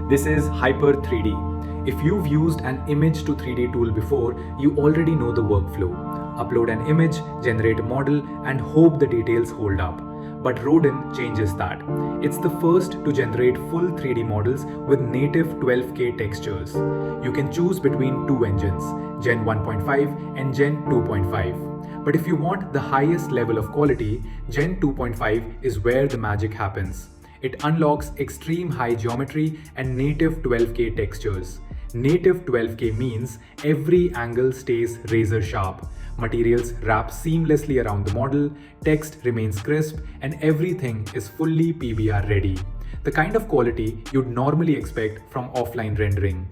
This is Hyper3D. If you've used an image to 3D tool before, you already know the workflow. Upload an image, generate a model, and hope the details hold up. But Rodin changes that. It's the first to generate full 3D models with native 12K textures. You can choose between two engines, Gen 1.5 and Gen 2.5. But if you want the highest level of quality, Gen 2.5 is where the magic happens. It unlocks extreme high geometry and native 12K textures. Native 12K means every angle stays razor sharp. Materials wrap seamlessly around the model, text remains crisp, and everything is fully PBR ready. The kind of quality you'd normally expect from offline rendering.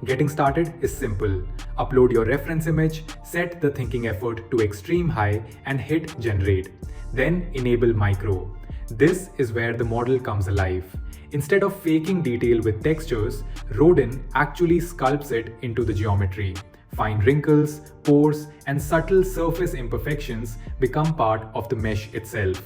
Getting started is simple. Upload your reference image, set the thinking effort to extreme high, and hit generate. Then enable micro. This is where the model comes alive. Instead of faking detail with textures, Rodin actually sculpts it into the geometry. Fine wrinkles, pores, and subtle surface imperfections become part of the mesh itself.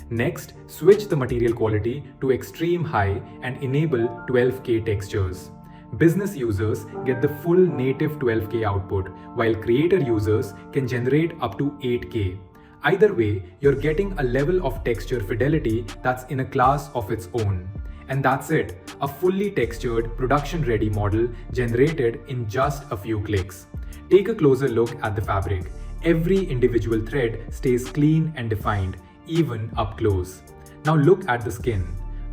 Next, switch the material quality to extreme high and enable 12K textures. Business users get the full native 12K output, while creator users can generate up to 8K. Either way, you're getting a level of texture fidelity that's in a class of its own. And that's it, a fully textured, production-ready model generated in just a few clicks. Take a closer look at the fabric. Every individual thread stays clean and defined, even up close. Now look at the skin.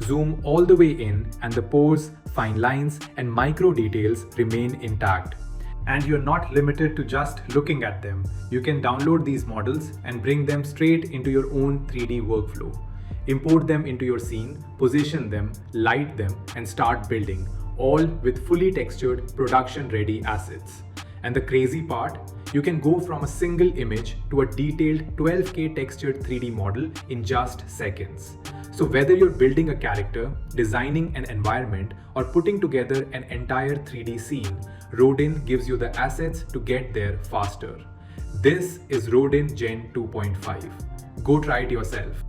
Zoom all the way in and the pores, fine lines, and micro details remain intact. And you're not limited to just looking at them. You can download these models and bring them straight into your own 3D workflow. Import them into your scene, position them, light them, and start building, all with fully textured, production-ready assets. And the crazy part, you can go from a single image to a detailed 12K textured 3D model in just seconds. So whether you're building a character, designing an environment, or putting together an entire 3D scene, Rodin gives you the assets to get there faster. This is Rodin Gen 2.5. Go try it yourself.